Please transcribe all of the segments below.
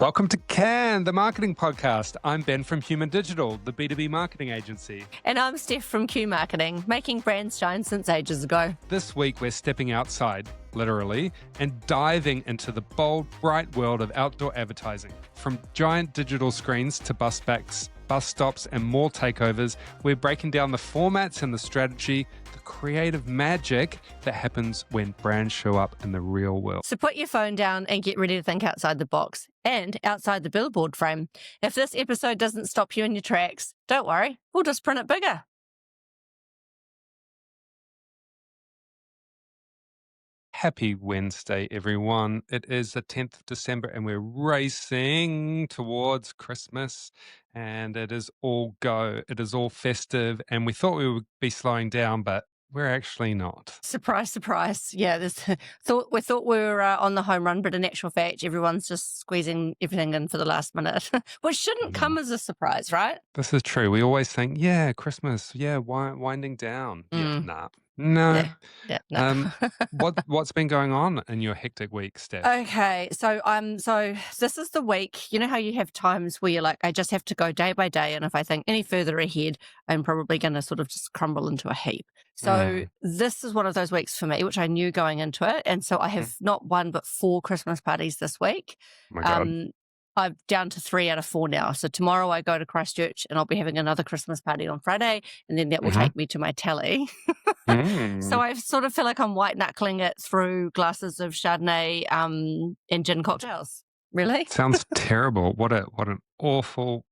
Welcome to Can, the marketing podcast. I'm Ben from Human Digital, the B2B marketing agency. And I'm Steph from Q Marketing, making brands shine since ages ago. This week, we're stepping outside, literally, and diving into the bold, bright world of outdoor advertising. From giant digital screens to bus backs, bus stops, and mall takeovers, we're breaking down the formats and the strategy, the creative magic that happens when brands show up in the real world. So put your phone down and get ready to think outside the box and outside the billboard frame. If this episode doesn't stop you in your tracks, don't worry, we'll just print it bigger. Happy Wednesday, everyone. It is the 10th of December and we're racing towards Christmas, and it is all go. It is all festive, and we thought we would be slowing down, but we're actually not. Surprise, surprise. Yeah, we thought we were on the home run, but in actual fact, everyone's just squeezing everything in for the last minute, which shouldn't come as a surprise, right? This is true. We always think, Christmas, winding down. Yeah, nah. No. What's been going on in your hectic week, Steph? Okay, so this is the week. You know how you have times where you're like, I just have to go day by day, and if I think any further ahead, I'm probably going to sort of just crumble into a heap. So this is one of those weeks for me, which I knew going into it, and so I have not one but 4 Christmas parties this week. Oh my God. I'm down to 3 out of 4 now. So tomorrow I go to Christchurch and I'll be having another Christmas party on Friday, and then that will take me to my tally. So I sort of feel like I'm white knuckling it through glasses of Chardonnay and gin cocktails. Really? Sounds terrible. What an awful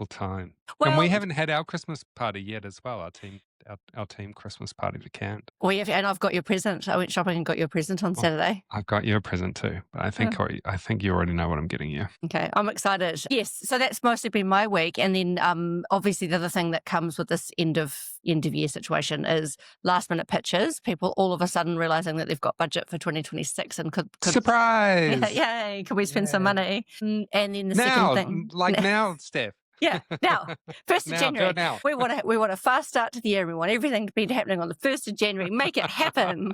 time. Well, and we haven't had our Christmas party yet as well. Our team Christmas party we can't. Well, and I've got your present. I went shopping and got your present on Saturday. I've got you a present too, but I think you already know what I'm getting you. Okay, I'm excited. Yes, so that's mostly been my week, and then obviously the other thing that comes with this end of year situation is last minute pitches. People all of a sudden realizing that they've got budget for 2026 and could surprise! Yay! Could we spend some money? And then the second thing, now, Steph. Yeah, now, 1st of January. Now. We want a fast start to the year. We want everything to be happening on the 1st of January. Make it happen.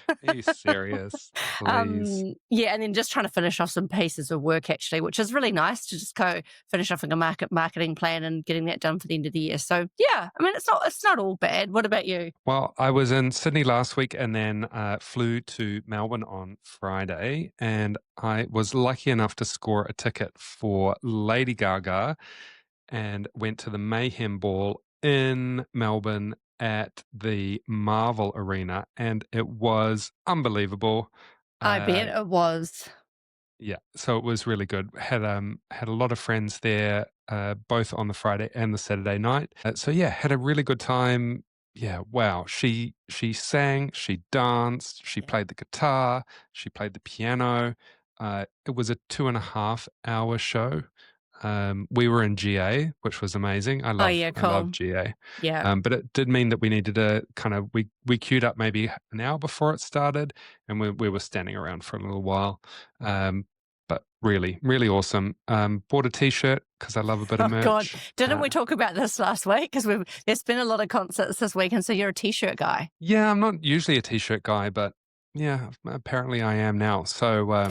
Are you serious? Please. And then just trying to finish off some pieces of work, actually, which is really nice to just go finish off a marketing plan and getting that done for the end of the year. So, yeah, I mean, it's not all bad. What about you? Well, I was in Sydney last week and then flew to Melbourne on Friday, and I was lucky enough to score a ticket for Lady Gaga and went to the Mayhem Ball in Melbourne at the Marvel Arena, and it was unbelievable. I bet it was. Yeah, so it was really good. Had a lot of friends there, both on the Friday and the Saturday night. Had a really good time. Yeah, wow. She sang, she danced, she played the guitar, she played the piano. It was a 2.5-hour show. We were in GA, which was amazing. I love GA. Yeah. But it did mean that we needed to we queued up maybe an hour before it started, and we were standing around for a little while. But really, really awesome. Bought a t-shirt because I love a bit of merch. God, didn't we talk about this last week? Because there's been a lot of concerts this week, and so you're a t-shirt guy. Yeah, I'm not usually a t-shirt guy, but yeah, apparently I am now. So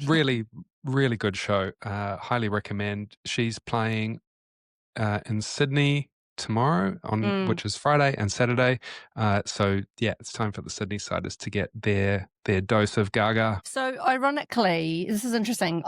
really, really good show. Highly recommend. She's playing in Sydney tomorrow which is Friday and Saturday. It's time for the Sydney siders to get their dose of Gaga. So ironically, this is interesting.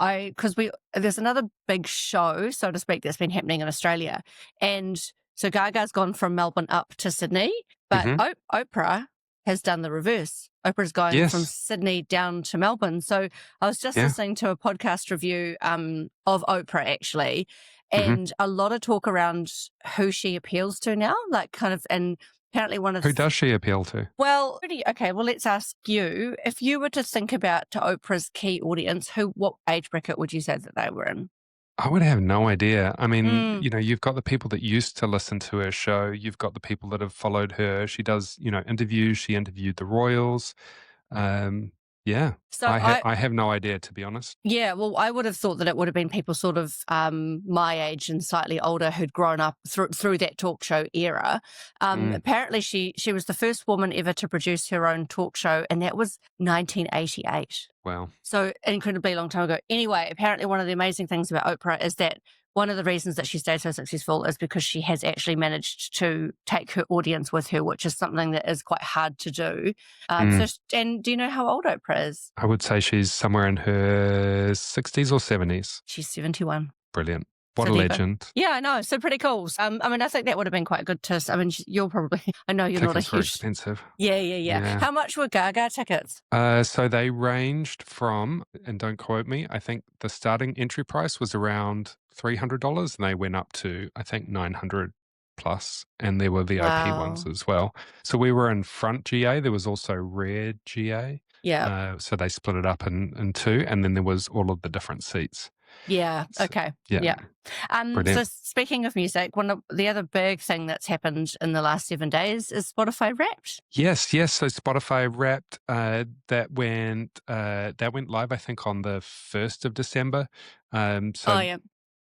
There's another big show, so to speak, that's been happening in Australia, and so Gaga's gone from Melbourne up to Sydney, but Oprah has done the reverse. Oprah's going from Sydney down to Melbourne. So I was just listening to a podcast review of Oprah, actually, and a lot of talk around who she appeals to now, and apparently one of Who does she appeal to? Well, let's ask you. If you were to think about to Oprah's key audience, what age bracket would you say that they were in? I would have no idea. I mean, you've got the people that used to listen to her show. You've got the people that have followed her. She does, interviews. She interviewed the royals. So I have no idea, to be honest. Yeah, well, I would have thought that it would have been people sort of my age and slightly older who'd grown up through that talk show era. Apparently, she was the first woman ever to produce her own talk show, and that was 1988. Wow. So incredibly long time ago. Anyway, apparently one of the amazing things about Oprah is that one of the reasons that she stayed so successful is because she has actually managed to take her audience with her, which is something that is quite hard to do. And do you know how old Oprah is? I would say she's somewhere in her 60s or 70s. She's 71. Brilliant. What So a there you go. legend. Yeah, I know. So pretty cool. I mean, I think that would have been quite good to. I mean, you're probably. I know you're not a Tickets were huge. expensive. Yeah. How much were Gaga tickets? So they ranged from, and don't quote me, I think the starting entry price was around $300 and they went up to, I think, 900 plus. And there were VIP ones Wow. as well. So we were in front GA. There was also rear GA. Yeah. So they split it up in two. And then there was all of the different seats. Yeah. So, Okay. yeah. Yeah. So Brilliant. speaking of music, one of the other big thing that's happened in the last 7 days is Spotify Wrapped. Yes. So Spotify Wrapped that went live, I think, on the 1st of December. Oh yeah.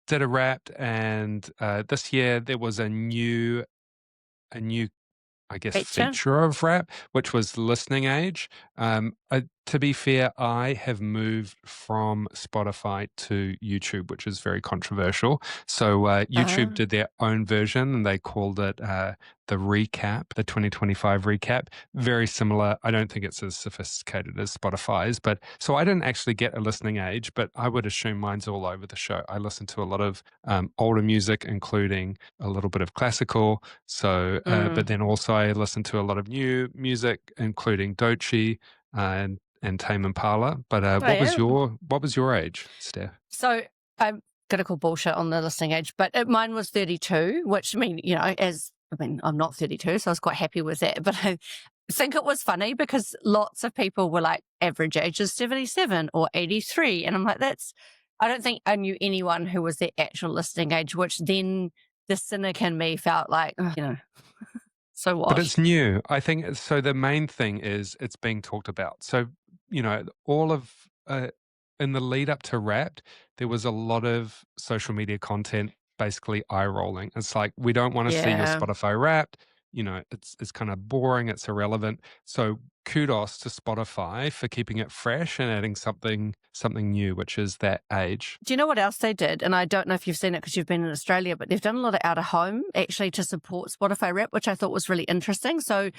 Did a Wrapped, and this year there was a new, I guess, feature of Wrap, which was listening age. To be fair, I have moved from Spotify to YouTube, which is very controversial. So YouTube did their own version, and they called it the recap, the 2025 recap. Very similar. I don't think it's as sophisticated as Spotify's, but so I didn't actually get a listening age, but I would assume mine's all over the show. I listen to a lot of older music, including a little bit of classical. So, but then also I listen to a lot of new music, including Doechii and Tame Impala. But what was your age, Steph? So I'm gonna call bullshit on the listening age, but mine was 32, which I'm not 32, so I was quite happy with that. But I think it was funny because lots of people were like, average age is 77 or 83. And I'm like, I don't think I knew anyone who was their actual listening age, which then the cynic in me felt like, so what? But it's new. I think so. The main thing is it's being talked about. So, all of in the lead up to Wrapped, there was a lot of social media content basically eye rolling. It's like, we don't want to see your Spotify Wrapped. It's kind of boring. It's irrelevant. So kudos to Spotify for keeping it fresh and adding something new, which is that age. Do you know what else they did? And I don't know if you've seen it because you've been in Australia, but they've done a lot of out of home actually to support Spotify Wrapped, which I thought was really interesting. So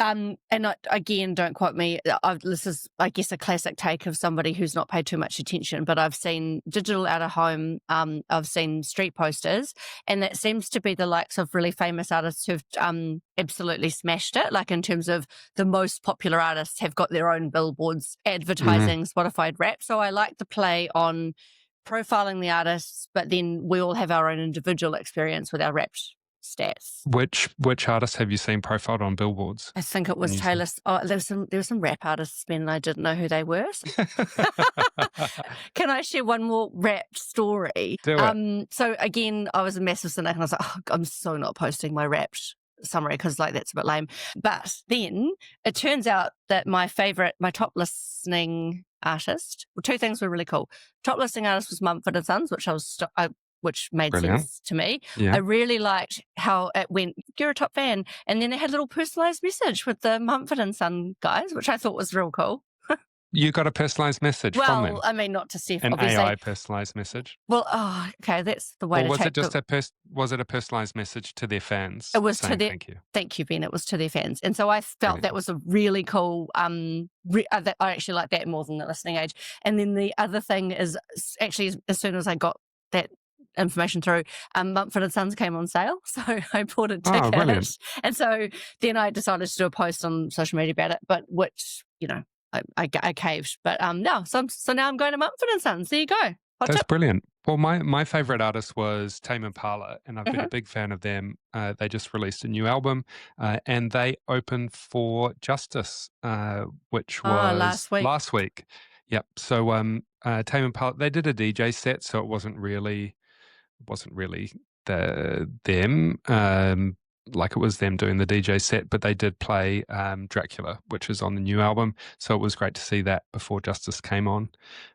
again, don't quote me. This is, I guess, a classic take of somebody who's not paid too much attention, but I've seen digital out of home. I've seen street posters, and that seems to be the likes of really famous artists who've absolutely smashed it. Like in terms of the most popular artists have got their own billboards advertising Spotify Wrapped. So I like the play on profiling the artists, but then we all have our own individual experience with our Wrapped stats. Which artists have you seen profiled on billboards? I think it was Taylor. Oh, there were some rap artists, Ben, and I didn't know who they were. So. Can I share one more rap story? Do it. So again, I was a massive cynic, and I was like, I'm so not posting my rap summary because that's a bit lame. But then it turns out that my top listening artist, well, two things were really cool. Top listening artist was Mumford & Sons, which made sense to me. Yeah. I really liked how it went, you're a top fan. And then they had a little personalized message with the Mumford & Son guys, which I thought was real cool. You got a personalized message from them? Well, I mean, not to Steph, an obviously. AI personalized message? Well, okay, that's the way to was take it just was it a personalized message to their fans? It was saying, to their, thank you. Thank you, Ben. It was to their fans. And so I felt that was a really cool, I actually like that more than the listening age. And then the other thing is actually as soon as I got that information through, Mumford & Sons came on sale, so I bought a ticket. Oh, brilliant. And so then I decided to do a post on social media about it, but which, I caved. But no, so now I'm going to Mumford & Sons. There you go. That's brilliant. Well, my favorite artist was Tame Impala, and I've been a big fan of them. They just released a new album, and they opened for Justice, which was last week. Yep. So Tame Impala, they did a DJ set, so it wasn't really them. like it was them doing the DJ set, but they did play Dracula, which is on the new album. So it was great to see that before Justice came on.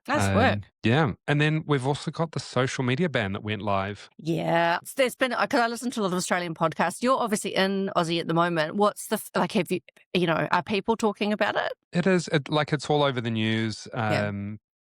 Nice work. Yeah. And then we've also got the social media ban that went live. Yeah. There's been, because I listen to a lot of Australian podcasts. You're obviously in Aussie at the moment. What's the, like, have you, are people talking about it? It is, it's all over the news.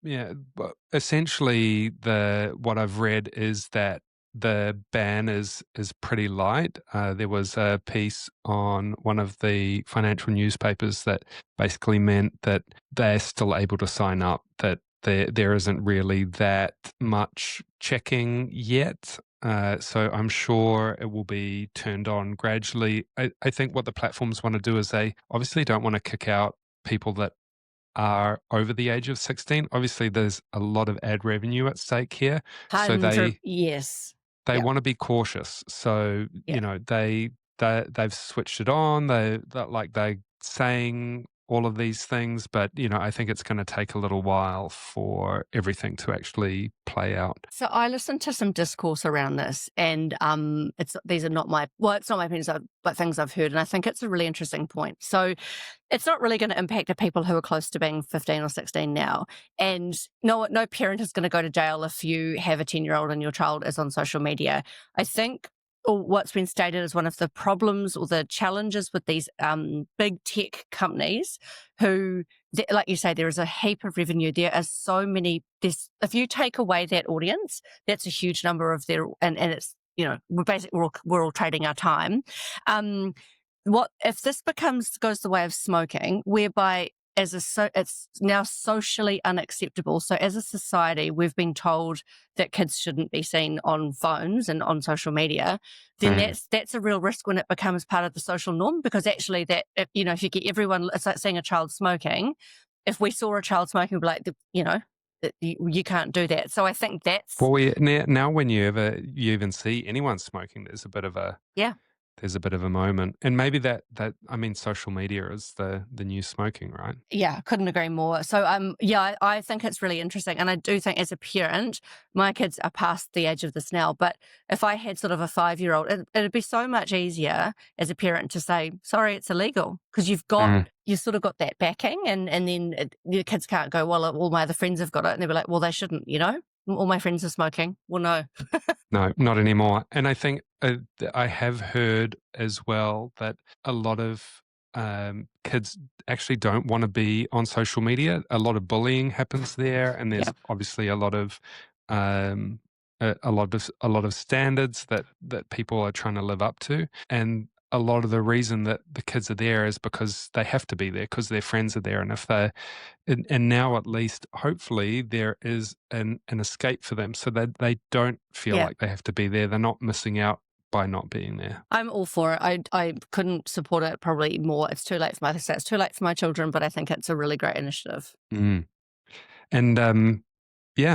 Yeah, but essentially what I've read is that the ban is pretty light. There was a piece on one of the financial newspapers that basically meant that they're still able to sign up, that there isn't really that much checking yet. So I'm sure it will be turned on gradually. I think what the platforms want to do is they obviously don't want to kick out people that are over the age of 16. Obviously, there's a lot of ad revenue at stake here. So Yes. they want to be cautious. So, they've switched it on. They're saying all of these things, but I think it's going to take a little while for everything to actually play out. So I listened to some discourse around this, and these are not my it's not my opinions, but things I've heard, and I think it's a really interesting point. So it's not really going to impact the people who are close to being 15 or 16 now, and no parent is going to go to jail if you have a 10-year-old and your child is on social media. I think what's been stated as one of the problems or the challenges with these big tech companies who, like you say, there is a heap of revenue. There are so many, if you take away that audience, that's a huge number of their, and it's, we're all trading our time. What if this goes the way of smoking, whereby it's now socially unacceptable. So as a society, we've been told that kids shouldn't be seen on phones and on social media. Then that's a real risk when it becomes part of the social norm, because actually if you get everyone, it's like seeing a child smoking. If we saw a child smoking, we'd be like, you can't do that. So I think that's... Well, now when you even see anyone smoking, there's a bit of a... Yeah. There's a bit of a moment. And maybe social media is the new smoking, right? Yeah, couldn't agree more. So, I think it's really interesting. And I do think as a parent, my kids are past the age of this now, but if I had sort of a 5-year-old, it'd be so much easier as a parent to say, sorry, it's illegal, because you've sort of got that backing, and then your kids can't go, well, all my other friends have got it. And they'll be like, well, they shouldn't, all my friends are smoking. Well, no. No, not anymore. And I think I have heard as well that a lot of kids actually don't want to be on social media. A lot of bullying happens there, and there's obviously a lot of standards that people are trying to live up to, and a lot of the reason that the kids are there is because they have to be there, because their friends are there, and if they and now at least hopefully there is an escape for them, so that they don't feel like they have to be there. They're not missing out by not being there. I'm all for it. I couldn't support it probably more. It's too late for it's too late for my children, but I think it's a really great initiative. And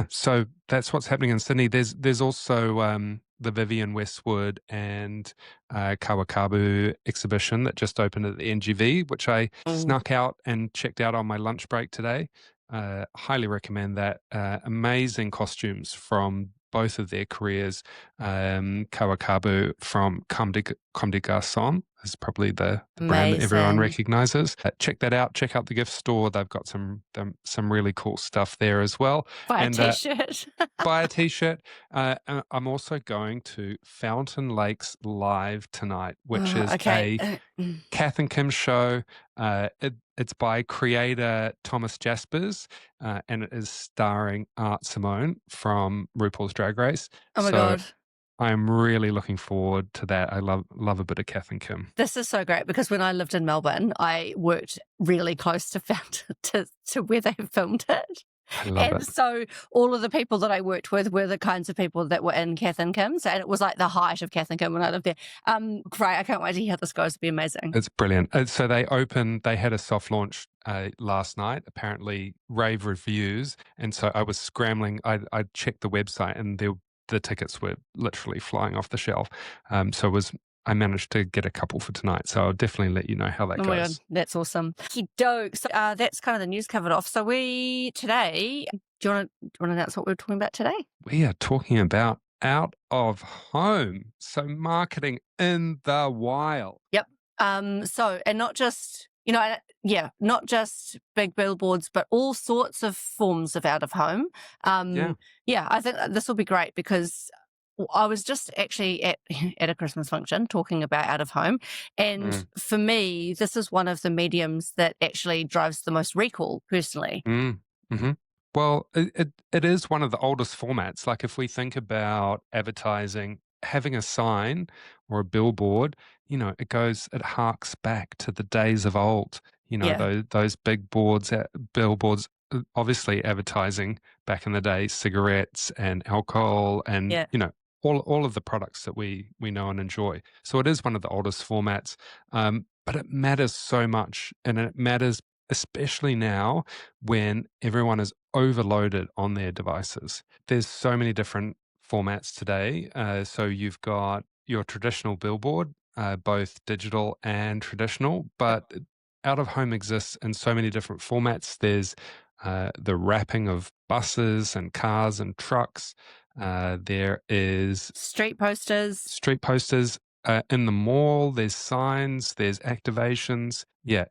so that's what's happening in Sydney. There's also the Vivian Westwood and Kawakabu exhibition that just opened at the NGV, which I snuck out and checked out on my lunch break today. Highly recommend that. Amazing costumes from both of their careers. Kawakabu from Comme des Garçons is probably the brand that everyone recognizes. Check that out. Check out the gift store. They've got some really cool stuff there as well. Buy a t-shirt. Buy a t-shirt. I'm also going to Fountain Lakes Live tonight, which is a Kath and Kim show. It's by creator Thomas Jaspers, and it is starring Art Simone from RuPaul's Drag Race. Oh my God. I'm really looking forward to that. I love a bit of Kath and Kim. This is so great, because when I lived in Melbourne, I worked really close to Fountain to where they filmed it. I love it. So all of the people that I worked with were the kinds of people that were in Kath and Kim's, and it was like the height of Kath and Kim when I lived there. Great. I can't wait to hear how this goes. It'll be amazing. It's brilliant. So they had a soft launch last night, apparently rave reviews. And so I was scrambling. I checked the website, and the tickets were literally flying off the shelf. I managed to get a couple for tonight, so I'll definitely let you know how that goes. Oh my God, that's awesome. Dope. So that's kind of the news covered off. So today, do you want to announce what we're talking about today? We are talking about out of home. So marketing in the wild. Yep. So, and not just, not just big billboards, but all sorts of forms of out of home. Yeah. Yeah, I think that this will be great because I was just actually at at a Christmas function talking about out of home, and Mm, for me, this is one of the mediums that actually drives the most recall personally. mm, mhm. Well, it is one of the oldest formats. Like if we think about advertising, having a sign or a billboard, it harks back to the days of old. Yeah, Those big billboards, obviously advertising back in the day, cigarettes and alcohol, and yeah. all of the products that we know and enjoy. So it is one of the oldest formats, but it matters so much, and it matters especially now when everyone is overloaded on their devices. There's so many different formats today. So you've got your traditional billboard, both digital and traditional, but out of home exists in so many different formats. There's the wrapping of buses and cars and trucks. There is Street posters. street posters in the mall. There's signs. There's activations. Yeah,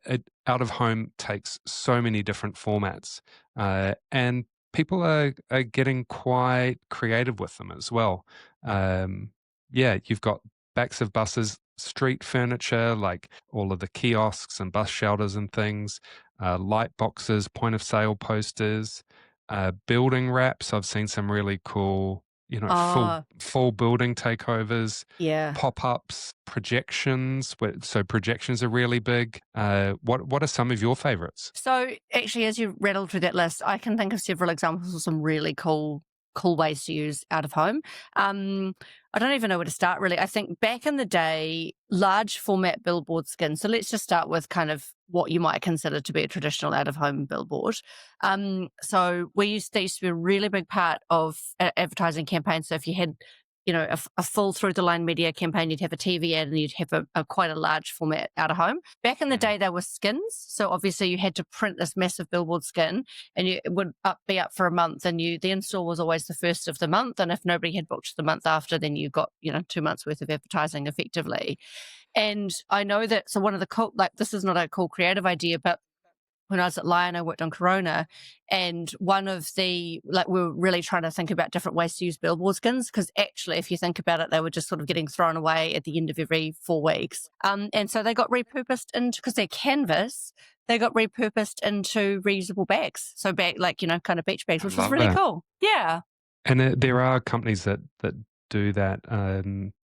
out of home takes so many different formats, and people are getting quite creative with them as well. Yeah, you've got backs of buses, street furniture like all of the kiosks and bus shelters and things, light boxes, point of sale posters, building wraps. I've seen some really cool, Oh, full building takeovers, yeah. pop-ups, projections. So projections are really big. What are some of your favorites? So actually, as you rattled through that list, I can think of several examples of some really cool ways to use out of home. I don't even know where to start really. I think back in the day, large format billboard skins. So let's just start with kind of what you might consider to be a traditional out of home billboard. So they used to be a really big part of advertising campaigns. So if you had a full through the line media campaign, you'd have a TV ad and you'd have a quite a large format out of home. Back in the Mm, day, there were skins. So obviously you had to print this massive billboard skin and it would be up for a month and the install was always the first of the month. And if nobody had booked the month after, then you got, 2 months worth of advertising effectively. And I know that, so one of the cool, like this is not a cool creative idea, but when I was at Lion, I worked on Corona, and one of the we were really trying to think about different ways to use billboard skins because actually, if you think about it, they were just sort of getting thrown away at the end of every 4 weeks. And so they got repurposed into because they're canvas, they got repurposed into reusable bags. So bag kind of beach bags, I which was love really that. cool. Yeah. And there are companies that do that.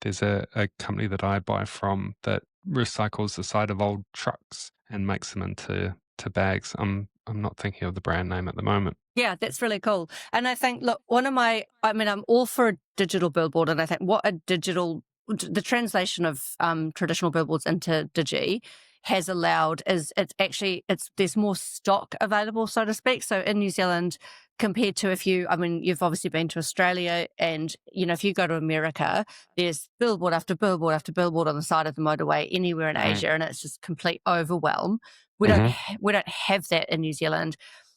There's a company that I buy from that recycles the side of old trucks and makes them into bags. I'm not thinking of the brand name at the moment. Yeah, that's really cool. And I think, look, I'm all for a digital billboard. And I think the translation of traditional billboards into digi has allowed is there's more stock available, so to speak. So in New Zealand, compared to you've obviously been to Australia and, if you go to America, there's billboard after billboard after billboard on the side of the motorway anywhere in Mm, Asia. And it's just complete overwhelm. mhm, We don't have that in New Zealand.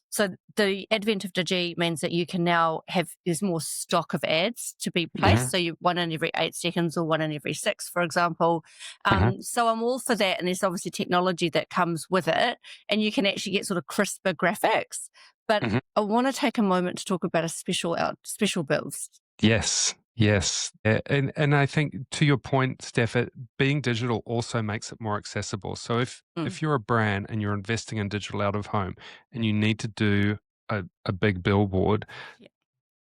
So the advent of Digi means that you can now there's more stock of ads to be mhm, placed. So you one in every 8 seconds or one in every six, for example. mhm, So I'm all for that. And there's obviously technology that comes with it. And you can actually get sort of crisper graphics. But mhm. I want to take a moment to talk about a special builds. Yes, yes. And I think to your point, Steph, being digital also makes it more accessible. So Mm, if you're a brand and you're investing in digital out of home and you need to do a big billboard, yeah.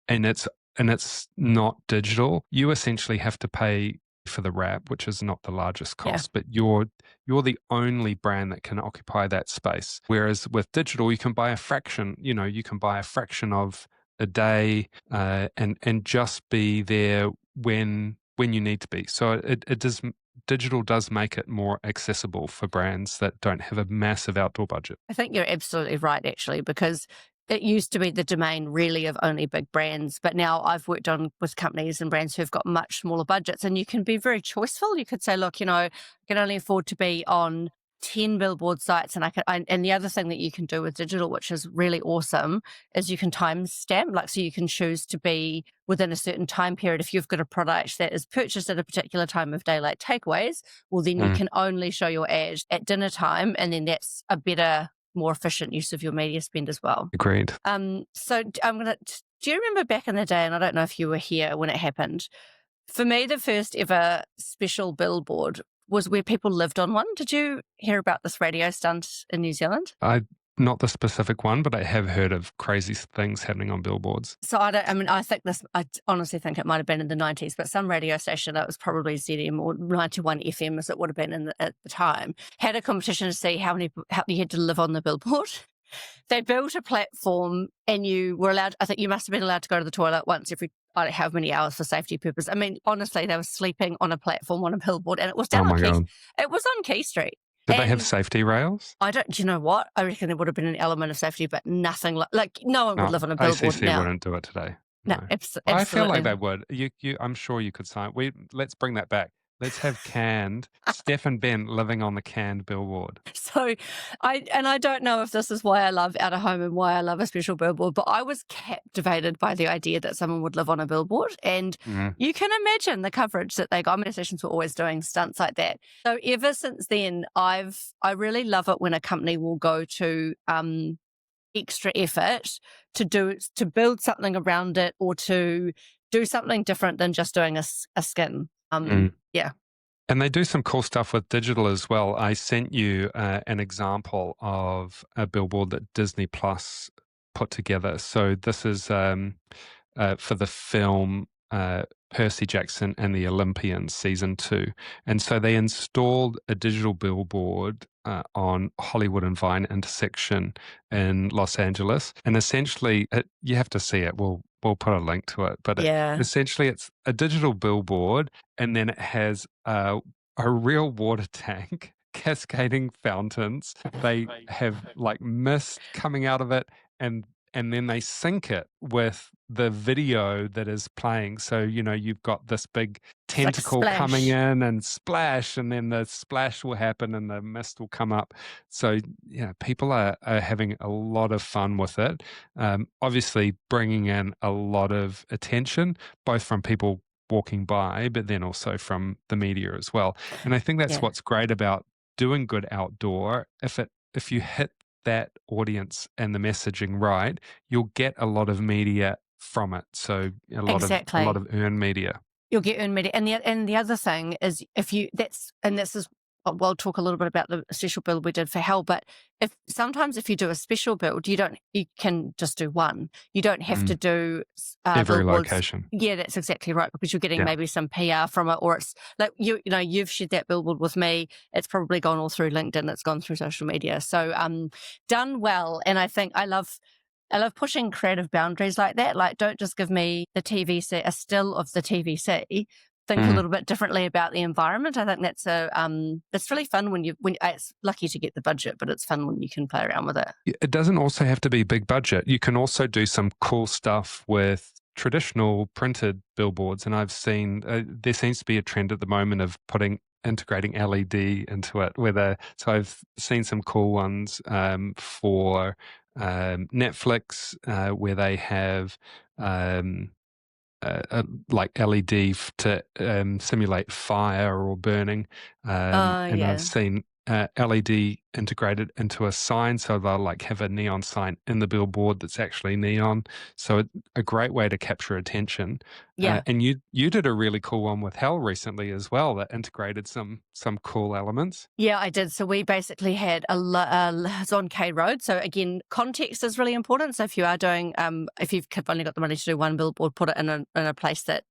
and it's not digital, you essentially have to pay for the wrap, which is not the largest Yeah. cost, but you're the only brand that can occupy that space. Whereas with digital, you can buy a fraction, you can buy a fraction of a day, and just be there when you need to be. So it does digital does make it more accessible for brands that don't have a massive outdoor budget. I think you're absolutely right, actually, because it used to be the domain really of only big brands. But now I've worked on with companies and brands who've got much smaller budgets, and you can be very choiceful. You could say, look, I can only afford to be on 10 billboard sites, and the other thing that you can do with digital, which is really awesome, is you can timestamp, like, so you can choose to be within a certain time period. If you've got a product that is purchased at a particular time of day, like takeaways, well, then you can only show your ad at dinner time, and then that's a better, more efficient use of your media spend as well. Agreed. So do you remember back in the day, and I don't know if you were here when it happened, for me, the first ever special billboard was where people lived on one. Did you hear about this radio stunt in New Zealand? Not the specific one, but I have heard of crazy things happening on billboards. So I honestly think it might have been in the 90s, but some radio station, that was probably ZM or 91 FM as it would have been at the time, had a competition to see how you had to live on the billboard. They built a platform and you were allowed, I think you must have been allowed to go to the toilet once every, I don't know how many hours for safety purpose. I mean, honestly, they were sleeping on a platform on a billboard, and it was down it was on Key Street. Did they have safety rails? Do you know what? I reckon there would have been an element of safety, but nothing like no one would live on a billboard ACC now. wouldn't do it today. No, absolutely. I feel like they would. I'm sure you could sign. Let's bring that back. Let's have canned Steph and Ben living on the canned billboard. So I don't know if this is why I love out of home and why I love a special billboard, but I was captivated by the idea that someone would live on a billboard, and you can imagine the coverage that they got. Media stations were always doing stunts like that. So ever since then, I really love it when a company will go to extra effort to build something around it, or to do something different than just doing a skin. Yeah. And they do some cool stuff with digital as well. I sent you an example of a billboard that Disney Plus put together. So this is for the film Percy Jackson and the Olympians season 2. And so they installed a digital billboard on Hollywood and Vine intersection in Los Angeles. And essentially, you have to see it. We'll put a link to it. But essentially, it's a digital billboard, and then it has a real water tank, cascading fountains. They have like mist coming out of it, and then they sync it with the video that is playing. So, you've got this big tentacle coming in and splash, and then the splash will happen and the mist will come up. So, people are having a lot of fun with it. Obviously bringing in a lot of attention, both from people walking by, but then also from the media as well. And I think that's what's great about doing good outdoor. If you hit that audience and the messaging right, you'll get a lot of media from it. So a lot of earned media. You'll get earned media, and the other thing is this is. We'll talk a little bit about the special build we did for Hell, but sometimes if you do a special build, you can just do one. You don't have to do every location. Yeah, that's exactly right, because you're getting maybe some PR from it, or it's like you've shared that billboard with me. It's probably gone all through LinkedIn. It's gone through social media. So done well, and I think I love pushing creative boundaries like that. Like, don't just give me the TVC, a still of the TVC. Think a little bit differently about the environment. I think that's it's really fun when it's lucky to get the budget, but it's fun when you can play around with it. It doesn't also have to be big budget. You can also do some cool stuff with traditional printed billboards. And I've seen there seems to be a trend at the moment of integrating LED into it. So I've seen some cool ones for Netflix where they have like LED to simulate fire or burning. I've seen LED integrated into a sign, so they'll like have a neon sign in the billboard that's actually neon. So a great way to capture attention. And you did a really cool one with Hell recently as well that integrated some cool elements. Yeah, I did. So we basically had it's on K Road. So again, context is really important. So if you are doing, if you've only got the money to do one billboard, put it in a place that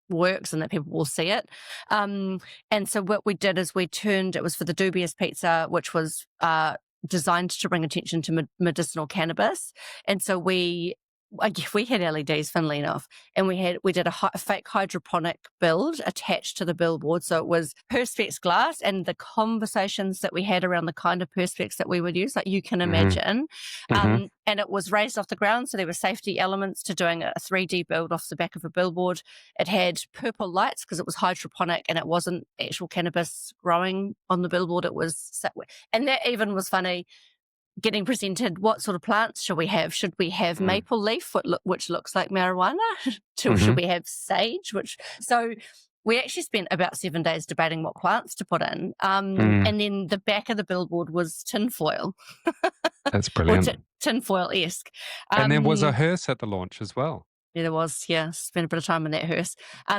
works and that people will see it. And so what we did is it was for the Dubious Pizza, which was designed to bring attention to medicinal cannabis. And so we we had LEDs, funnily enough, and we did a fake hydroponic build attached to the billboard. So it was Perspex glass, and the conversations that we had around the kind of Perspex that we would use, like you can imagine. And it was raised off the ground, so there were safety elements to doing a 3D build off the back of a billboard. It had purple lights because it was hydroponic and it wasn't actual cannabis growing on the billboard. It was, and that even was funny. Getting presented, what sort of plants should we have? Should we have maple leaf, which looks like marijuana? Should we have sage? So we actually spent about 7 days debating what plants to put in. And then the back of the billboard was tinfoil. That's brilliant. Or tinfoil-esque. And there was a hearse at the launch as well. Yeah, there was. Yeah, spent a bit of time in that hearse.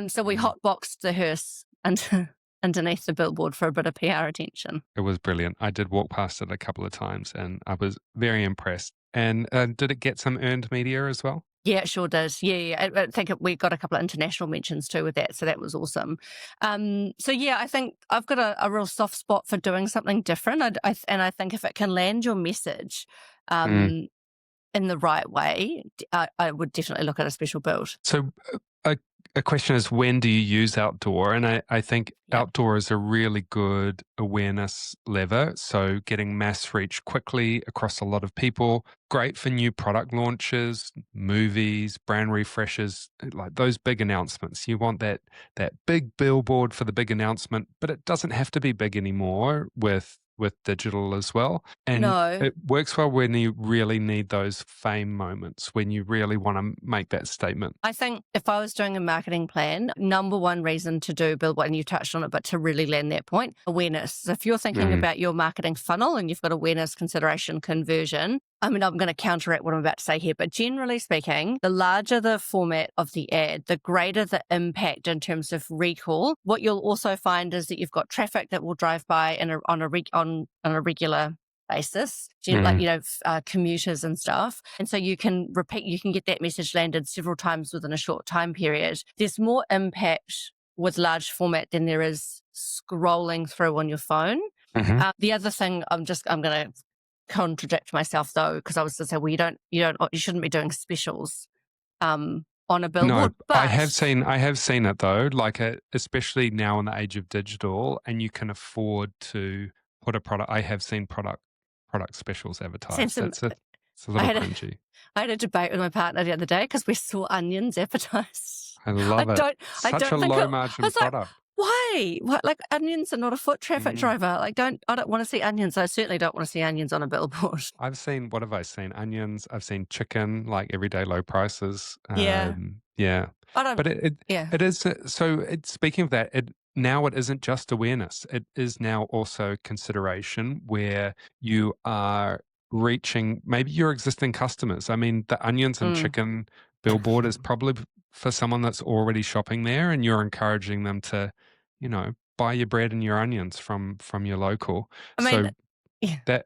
So we hotboxed the hearse underneath the billboard for a bit of PR attention. It was brilliant. I did walk past it a couple of times and I was very impressed. And did it get some earned media as well? Yeah, it sure did. Yeah. I think we got a couple of international mentions too with that, so that was awesome. So yeah, I think I've got a real soft spot for doing something different. And I think if it can land your message in the right way, I would definitely look at a special build. So a question is, when do you use outdoor? And I think outdoor is a really good awareness lever. So getting mass reach quickly across a lot of people, great for new product launches, movies, brand refreshes, like those big announcements. You want that big billboard for the big announcement, but it doesn't have to be big anymore with digital as well. And it works well when you really need those fame moments, when you really want to make that statement. I think if I was doing a marketing plan, number one reason to do billboard, and you touched on it, but to really land that point, awareness. So if you're thinking about your marketing funnel and you've got awareness, consideration, conversion, I mean, I'm going to counteract what I'm about to say here, but generally speaking, the larger the format of the ad, the greater the impact in terms of recall. What you'll also find is that you've got traffic that will drive by on a regular basis, like, commuters and stuff. And so you can get that message landed several times within a short time period. There's more impact with large format than there is scrolling through on your phone. The other thing, I'm going to contradict myself though, because I was to say, well, you shouldn't be doing specials on a billboard. No, but I have seen it though, like especially now in the age of digital, and you can afford to put a product. I have seen product specials advertised. It's a little cringy. I had a debate with my partner the other day because we saw onions advertised. I love it. Such a low margin product. Why? Like, onions are not a foot traffic driver. Like, I don't want to see onions. I certainly don't want to see onions on a billboard. What have I seen? Onions. I've seen chicken, like everyday low prices. Yeah. But it is, so speaking of that, now it isn't just awareness. It is now also consideration where you are reaching maybe your existing customers. I mean, the onions and chicken billboard is probably for someone that's already shopping there, and you're encouraging them to, buy your bread and your onions from your local. That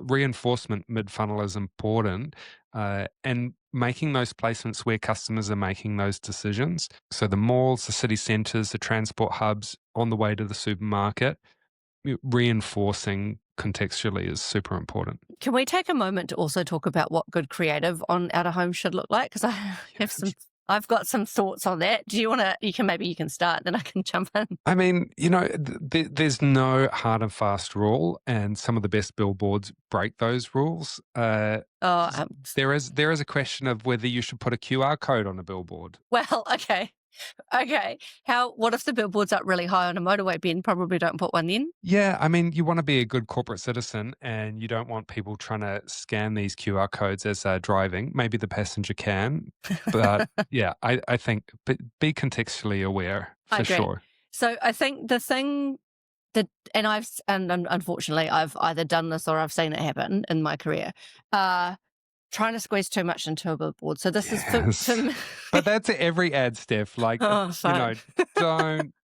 reinforcement mid-funnel is important, and making those placements where customers are making those decisions. So the malls, the city centres, the transport hubs, on the way to the supermarket, reinforcing contextually is super important. Can we take a moment to also talk about what good creative on out of home should look like? Because I've got some thoughts on that. Do you want to? You can start, then I can jump in. I mean, there's no hard and fast rule, and some of the best billboards break those rules. There is a question of whether you should put a QR code on a billboard. Well, okay. What if the billboard's up really high on a motorway, Ben? Probably don't put one in. Yeah, I mean, you want to be a good corporate citizen and you don't want people trying to scan these QR codes as they're driving. Maybe the passenger can, but yeah, I think be contextually aware for sure. So I think the thing that, and unfortunately I've either done this or I've seen it happen in my career, trying to squeeze too much into a billboard. So this is for me. But that's every ad, Steph. Like,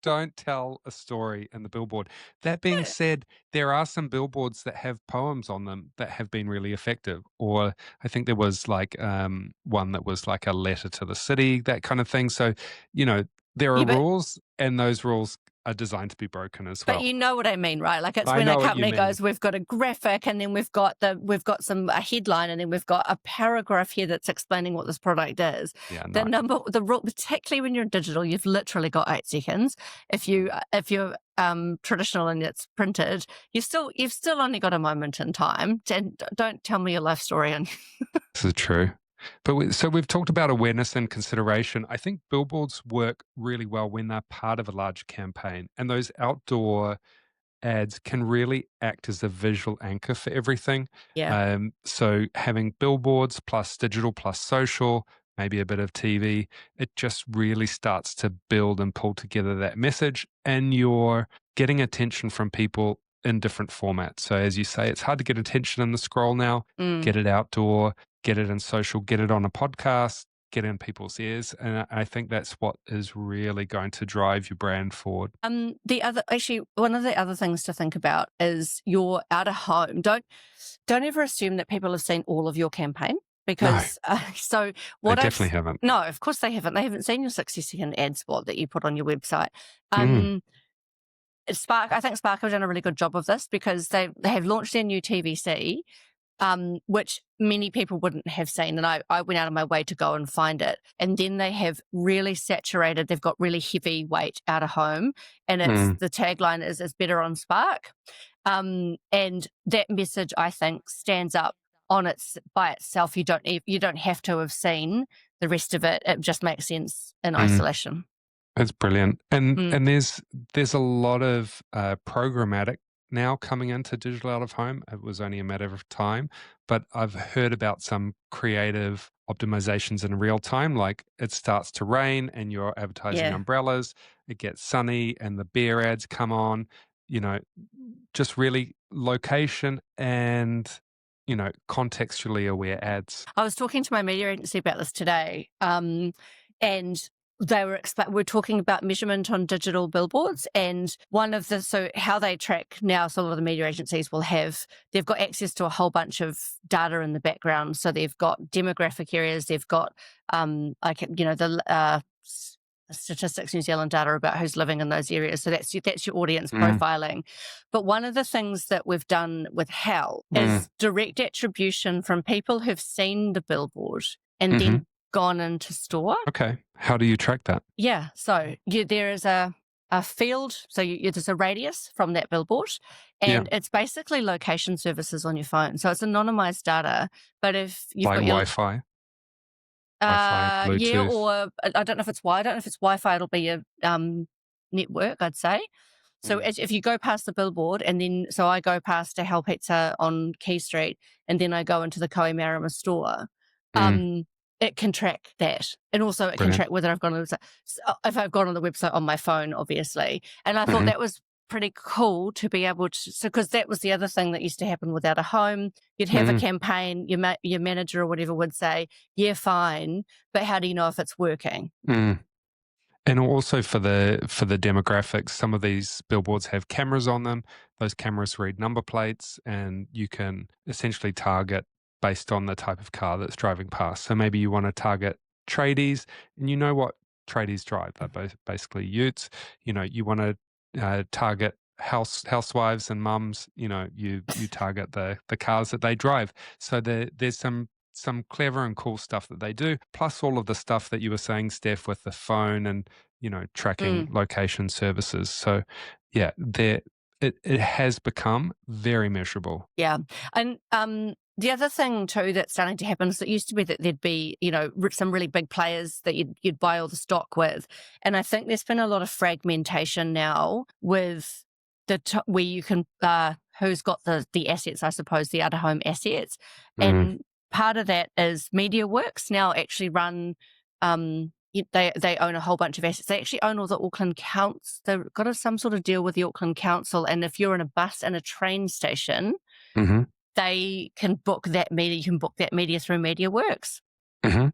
don't tell a story in the billboard. That being said, there are some billboards that have poems on them that have been really effective. Or I think there was like one that was like a letter to the city, that kind of thing. So, there are Yeah, rules, and those rules are designed to be broken as but well. you know what I mean, right? Like it's I when a know what you company mean. goes, we've got a graphic and then we've got a headline and then we've got a paragraph here that's explaining what this product is. Yeah, The no. number, the rule, particularly when you're digital, you've literally got 8 seconds. If you're traditional and it's printed, you've still only got a moment in time. And don't tell me your life story. And This is true. But so we've talked about awareness and consideration. I think billboards work really well when they're part of a large campaign, and those outdoor ads can really act as a visual anchor for everything. yeah, So having billboards plus digital plus social, maybe a bit of TV, it just really starts to build and pull together that message, and you're getting attention from people in different formats. So as you say, it's hard to get attention in the scroll now. mm. Get it outdoor, get it in social, get it on a podcast, get in people's ears. And I think that's what is really going to drive your brand forward. One of the other things to think about is you're out of home. Don't ever assume that people have seen all of your campaign No, because so they what definitely haven't. no, of course they haven't. They haven't seen your 60-second ad spot that you put on your website. Mm, I think Spark have done a really good job of this because they have launched their new TVC, which many people wouldn't have seen. And I went out of my way to go and find it. And then they have really saturated, they've got really heavy weight out of home. And mm. the tagline is better on Spark. And that message, I think, stands up by itself. You don't have to have seen the rest of it. It just makes sense in Mm, isolation. that's brilliant. And Mm, and there's a lot of programmatic now coming into digital out of home. It was only a matter of time, but I've heard about some creative optimizations in real time. Like it starts to rain and you're advertising yeah. umbrellas. It gets sunny and the beer ads come on. You know, just really location and contextually aware ads. I was talking to my media agency about this today, and we're talking about measurement on digital billboards, and how they track now. So a lot of the media agencies they've got access to a whole bunch of data in the background. So they've got demographic areas, they've got Statistics New Zealand data about who's living in those areas. So that's your audience Mm, profiling. But one of the things that we've done with Hell mm, is direct attribution from people who've seen the billboard and hmm. then gone into store. Okay. How do you track that? Yeah. So there is a field. So there's a radius from that billboard, Yeah. and it's basically location services on your phone. So it's anonymized data. But if you've Like got your Wi-Fi, yeah, Bluetooth. or I don't know if it's I don't know if it's Wi-Fi. It'll be a network, I'd say. So Mm, if you go past the billboard, and then so I go past a Hell Pizza on Key Street, and then I go into the Kohimarama store, mm, it can track that, and also it can brilliant. track whether I've gone on the website. If I've gone on the website on my phone, obviously. And I thought Mhm, that was pretty cool to be able to, because that was the other thing that used to happen without a home. You'd have a mm, campaign, your manager or whatever would say, "Yeah, fine, but how do you know if it's working?" mm. And also for the demographics, some of these billboards have cameras on them. Those cameras read number plates, and you can essentially target based on the type of car that's driving past. So maybe you want to target tradies, and you know what tradies drive. They're both basically utes. You want to target housewives and mums. You target the cars that they drive. So there's some clever and cool stuff that they do, plus all of the stuff that you were saying, Steph, with the phone and tracking Mm. location services. So yeah, it has become very measurable. Yeah. And the other thing too that's starting to happen is it used to be that there'd be, some really big players that you'd buy all the stock with. And I think there's been a lot of fragmentation now with where you can who's got the assets, I suppose, the out of home assets. Mm, And part of that is MediaWorks now actually run they own a whole bunch of assets. They actually own all the Auckland Council. They've got some sort of deal with the Auckland Council. And if you're in a bus and a train station, hmm, they can book that media. You can book that media through MediaWorks. hmm,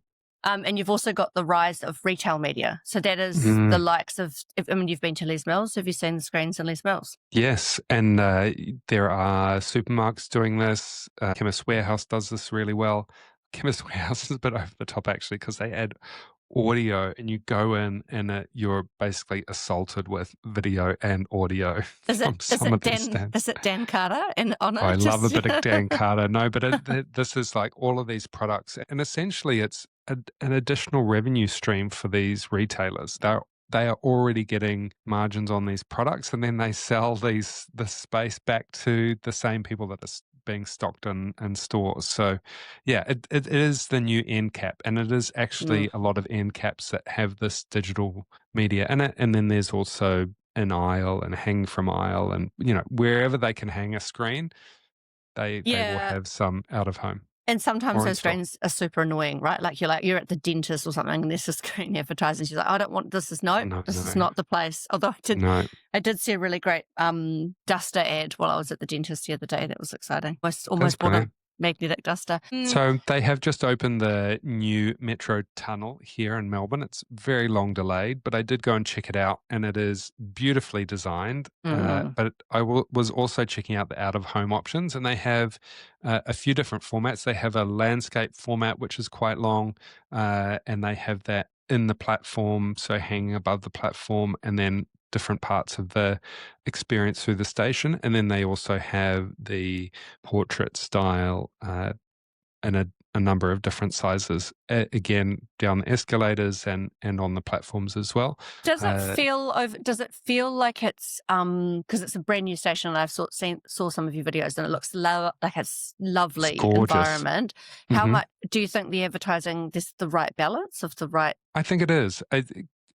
And you've also got the rise of retail media. So that is the mm. likes of, you've been to Les Mills. Have you seen the screens in Les Mills? Yes, and there are supermarkets doing this. Chemist Warehouse does this really well. Chemist Warehouse is a bit over the top actually because they add audio, and you go in and you're basically assaulted with video and audio from some of these stands. Is it Dan Carter and on I it? love a bit of Dan Carter. No, but this is like all of these products, and essentially it's an additional revenue stream for these retailers. They are already getting margins on these products, and then they sell the space back to the same people that are being stocked in stores. So, yeah, it is the new end cap, and it is actually a lot of end caps that have this digital media in it. And then there's also an aisle and hang from aisle, and wherever they can hang a screen, they will have some out of home. And sometimes those screens are super annoying, right? Like you're at the dentist or something, and there's a screen advertising. She's like, I don't want this. Is not the place. Although I did see a really great duster ad while I was at the dentist the other day. That was exciting. Almost bought a magnetic duster. So they have just opened the new metro tunnel here in Melbourne. It's very long delayed, but I did go and check it out, and it is beautifully designed. But I was also checking out the out-of-home options, and they have a few different formats. They have a landscape format, which is quite long, and they have that in the platform, so hanging above the platform, and then different parts of the experience through the station. And then they also have the portrait style in a number of different sizes, again, down the escalators and on the platforms as well. Does it feel like it's because it's a brand new station, and I've saw some of your videos, and it looks like it's lovely environment. How much do you think the advertising, this the right balance of the right? I think it is.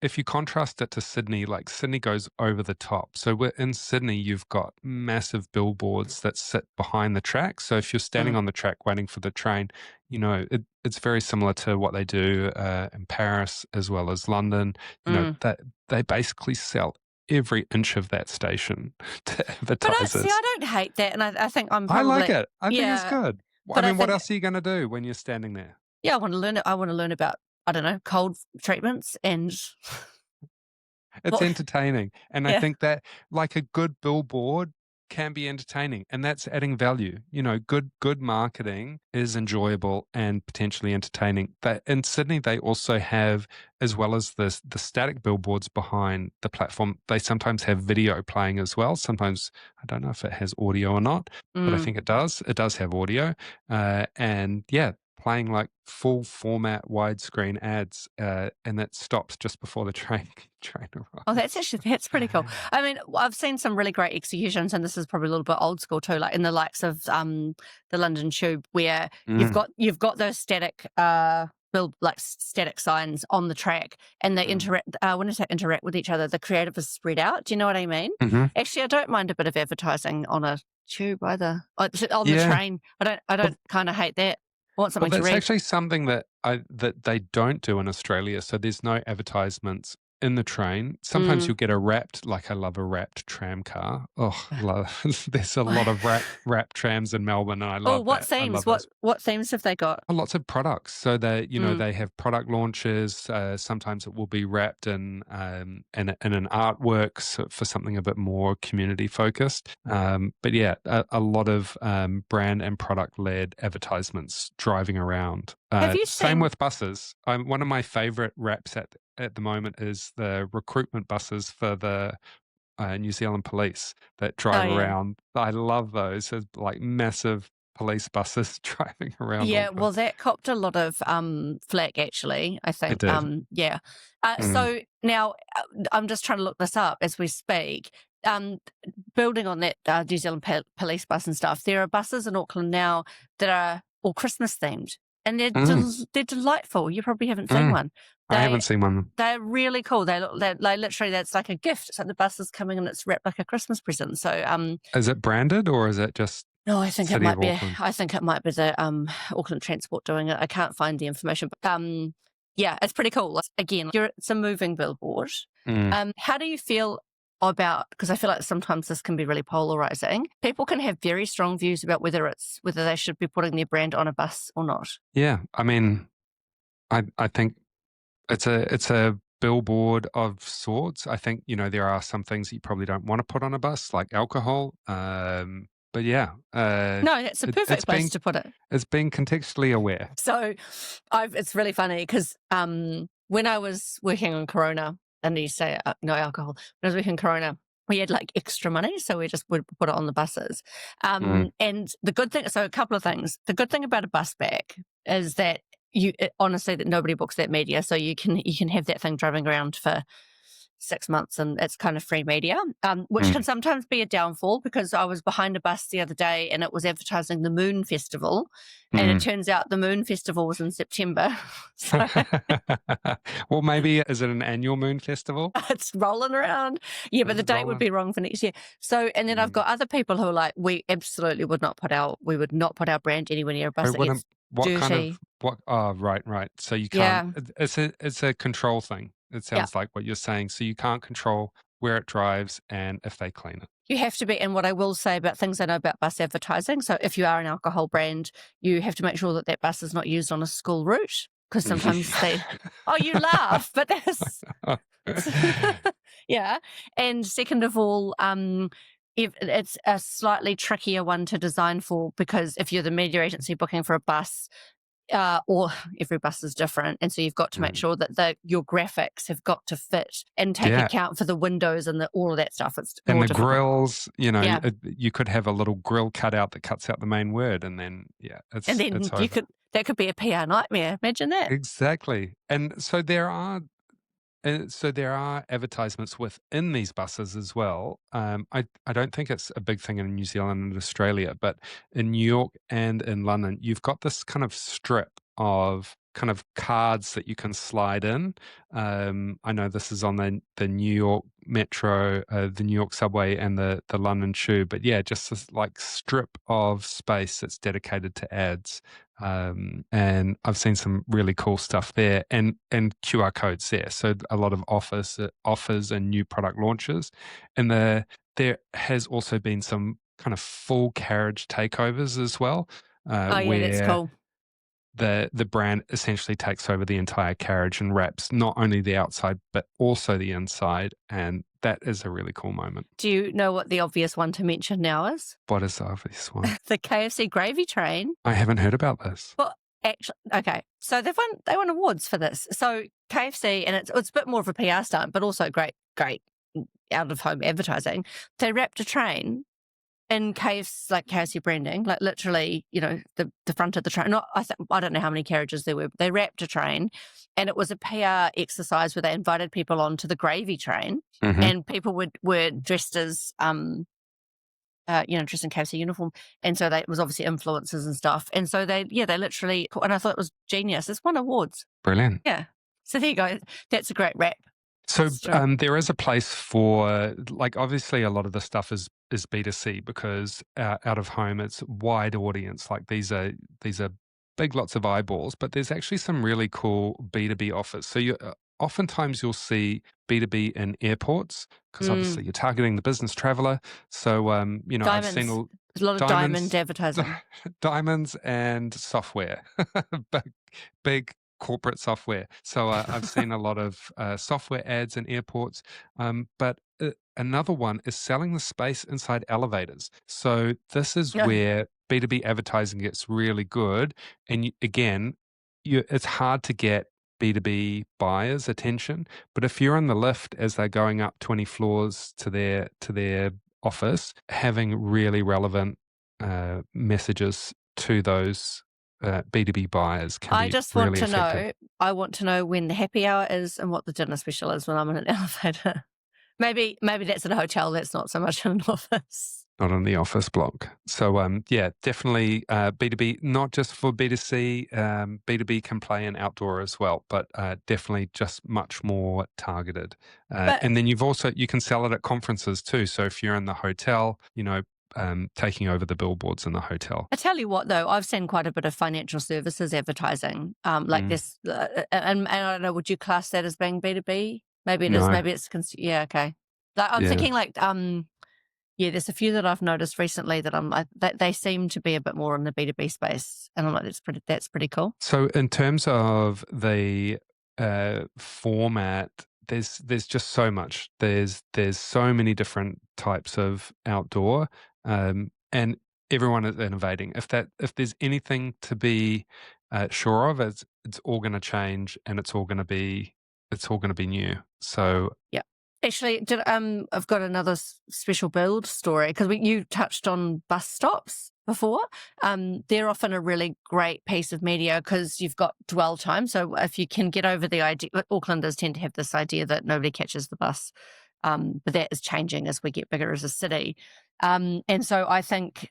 If you contrast it to Sydney, like Sydney goes over the top. So in Sydney, you've got massive billboards that sit behind the track. So if you're standing on the track waiting for the train, it's very similar to what they do in Paris as well as London. That they basically sell every inch of that station to advertisers. But I don't hate that, and I think I like it. I think it's good. But I mean, what else are you going to do when you're standing there? Yeah, I want to learn it. I want to learn about, I don't know, cold treatments and it's entertaining. And I think that like a good billboard can be entertaining, and that's adding value. Good marketing is enjoyable and potentially entertaining. In Sydney, they also have, as well as the static billboards behind the platform, they sometimes have video playing as well. Sometimes, I don't know if it has audio or not, but I think it does. It does have audio. And yeah, playing like full format widescreen ads, and that stops just before the train arrives. Oh, that's pretty cool. I mean, I've seen some really great executions, and this is probably a little bit old school too, like in the likes of the London Tube, where you've got those static static signs on the track, and they interact. When I say interact with each other, the creative is spread out. Do you know what I mean? Actually, I don't mind a bit of advertising on a tube either. On the train, I don't kind of hate that. Want something to read. That's actually something that they don't do in Australia. So there's no advertisements in the train. Sometimes you'll get I love a wrapped tram car. There's a lot of wrapped trams in Melbourne, and I love what themes? What themes have they got? Lots of products. So they they have product launches. Sometimes it will be wrapped in an artwork for something a bit more community focused. But yeah, a lot of brand and product led advertisements driving around. Same with buses. One of my favorite wraps at the moment is the recruitment buses for the New Zealand police that drive around. I love those. It's like massive police buses driving around. Yeah, well, that copped a lot of flack, actually, I think. It did. Yeah. So now I'm just trying to look this up as we speak. Building on that New Zealand police bus and stuff, there are buses in Auckland now that are all Christmas themed, and they're delightful. You probably haven't seen one. I haven't seen one. They're really cool. They literally, that's like a gift. It's like the bus is coming and it's wrapped like a Christmas present. So, is it branded or is it just? No, I think it might be. I think it might be the Auckland Transport doing it. I can't find the information, but yeah, it's pretty cool. Again, it's a moving billboard. How do you feel about? Because I feel like sometimes this can be really polarizing. People can have very strong views about whether they should be putting their brand on a bus or not. Yeah, I mean, I think it's a billboard of sorts. I think there are some things that you probably don't want to put on a bus, like alcohol. But yeah, no, it's a perfect place to put it. It's being contextually aware. So, it's really funny because when I was working on Corona, and you say no alcohol, when I was working on Corona, we had like extra money, so we just would put it on the buses. Mm, And the good thing, so a couple of things. The good thing about a bus back is that honestly that nobody books that media, so you can have that thing driving around for 6 months and it's kind of free media, which can mm, sometimes be a downfall because I was behind a bus the other day and it was advertising the Moon Festival. And it mm. turns out the Moon Festival was in September. So Well, maybe is it an annual moon festival? it's rolling around. Yeah, but Is the it date would rolling? be wrong for next year. So, and then I've Mm. got other people who are like, we would not put our brand anywhere near a I bus that wouldn't. gets What kind of dirty. what? Oh, right, right. So you can't. Yeah. It's a control thing. It Yeah. sounds like what you're saying. So you can't control where it drives and if they clean it. You have to be, and what I will say about things I know about bus advertising. So, if you are an alcohol brand, you have to make sure that that bus is not used on a school route because sometimes they, oh, you laugh, but that's, yeah. And second of all, if it's a slightly trickier one to design for because if you're the media agency booking for a bus, or every bus is different, and so you've got to make Mm. sure that your graphics have got to fit and take Yeah, account for the windows and all of that stuff. It's and more the difficult. grills. Yeah, You could have a little grill cutout that cuts out the main word, and then yeah, and it's then over. that could be a PR nightmare. Imagine that. Exactly. And so there are advertisements within these buses as well. I don't think it's a big thing in New Zealand and Australia, but in New York and in London, you've got this kind of strip of kind of cards that you can slide in. I know this is on the New York Metro, the New York subway, and the London Tube. But yeah, just this like strip of space that's dedicated to ads. And I've seen some really cool stuff there, and QR codes there. So a lot of offers and new product launches, and there has also been some kind of full carriage takeovers as well, Oh yeah, that's where cool. the brand essentially takes over the entire carriage and wraps not only the outside but also the inside, and that is a really cool moment. Do you know what the obvious one to mention now is? What is the obvious one? The KFC gravy train. I haven't heard about this. Well, actually, okay. So they won awards for this. So KFC, and it's a bit more of a PR stunt, but also great out of home advertising. They wrapped a train in KFC branding, like literally, the front of the train. I don't know how many carriages there were, but they wrapped a train, and it was a PR exercise where they invited people onto the gravy train, Hmm. and people were dressed as dressed in KFC uniform. And so it was obviously influencers and stuff. And so they literally, and I thought it was genius. It's won awards. Brilliant. Yeah. So there you go. That's a great wrap. So It's true. there is a place for, like, obviously a lot of the stuff is B2C because out of home it's wide audience. Like these are big lots of eyeballs, but there's actually some really cool B2B offers. So oftentimes you'll see B2B in airports because Mm. obviously you're targeting the business traveler. So I've seen Diamonds. There's a lot of diamond diamonds, advertising. diamonds and software, big, big corporate software. So I've seen a lot of software ads in airports, but another one is selling the space inside elevators. So this is No, where B2B advertising gets really good. And it's hard to get B2B buyers' attention. But if you're in the lift as they're going up 20 floors to their office, having really relevant messages to those B2B buyers can I be just want really to effective. know. I want to know when the happy hour is and what the dinner special is when I'm in an elevator. Maybe that's in a hotel. That's not so much in an office. Not in the office block. So, yeah, definitely B2B, not just for B2C. B2B can play in outdoor as well, but definitely just much more targeted. But And then you can sell it at conferences too. So if you're in the hotel, taking over the billboards in the hotel. I tell you what, though, I've seen quite a bit of financial services advertising, like Mm, this, and I don't know, would you class that as being B2B? Maybe it is. no, Maybe it's yeah, okay. Like, I'm yeah. thinking yeah, there's a few that I've noticed recently that I'm like that they seem to be a bit more in the B2B space, and I'm like, that's pretty cool. So in terms of the format, there's just so much. There's so many different types of outdoor, and everyone is innovating. If there's anything to be sure of, it's all going to change and it's all going to be it's all going to be new. So yeah. Actually, I've got another special build story because you touched on bus stops before. They're often a really great piece of media because you've got dwell time. So if you can get over the idea, Aucklanders tend to have this idea that nobody catches the bus, but that is changing as we get bigger as a city. And so I think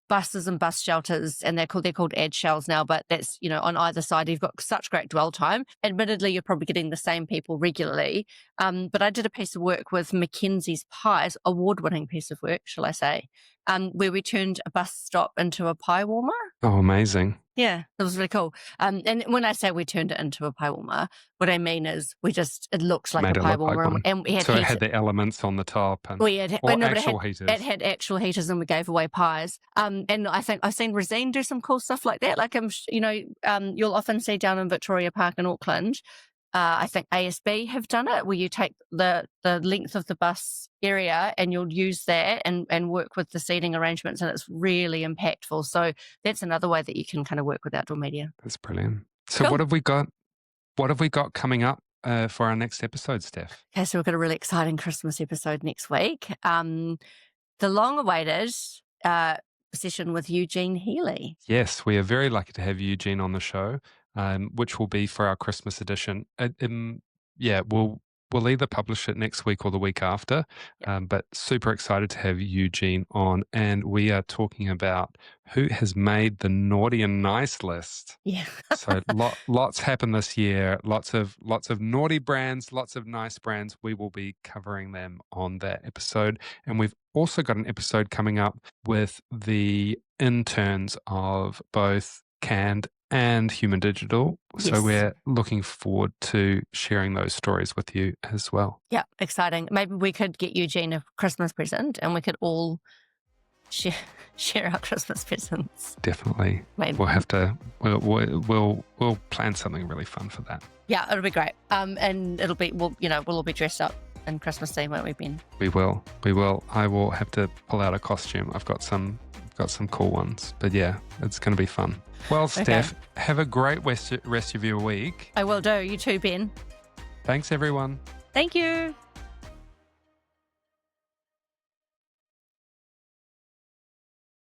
buses and bus shelters, and they're called ad shells now, but that's, on either side, you've got such great dwell time. Admittedly, you're probably getting the same people regularly. But I did a piece of work with Mackenzie's Pies, award-winning piece of work, shall I say, where we turned a bus stop into a pie warmer. Oh, amazing. Yeah, that was really cool. And when I say we turned it into a pie warmer, what I mean is it looks like Made a pie warmer. Like and we had so it had the elements on the top and actual heaters. It had actual heaters, and we gave away pies. And I think I've seen Resine do some cool stuff like that. Like, you'll often see down in Victoria Park in Auckland, I think ASB have done it, where you take the length of the bus area and you'll use that and work with the seating arrangements, and it's really impactful. So that's another way that you can kind of work with outdoor media. That's brilliant. So cool. What have we got? What have we got coming up for our next episode, Steph? Okay, so we've got a really exciting Christmas episode next week. The long-awaited session with Eugene Healy. Yes, we are very lucky to have Eugene on the show, which will be for our Christmas edition. We'll either publish it next week or the week after, but super excited to have Eugene on. And we are talking about who has made the naughty and nice list. Yeah. So lots happened this year. Lots of naughty brands, lots of nice brands. We will be covering them on that episode. And we've also got an episode coming up with the interns of both Canned and Human Digital. Yes. So we're looking forward to sharing those stories with you as well. Yeah, exciting. Maybe we could get Eugene a Christmas present and we could all share our Christmas presents. Definitely. Maybe. We'll have to we'll plan something really fun for that. Yeah, it'll be great. And it'll be we'll all be dressed up in Christmas theme, won't we, Ben? We will. I will have to pull out a costume. I've got some cool ones. But yeah, it's going to be fun. Well, Steph, have a great rest of your week. I will do. You too, Ben. Thanks, everyone. Thank you.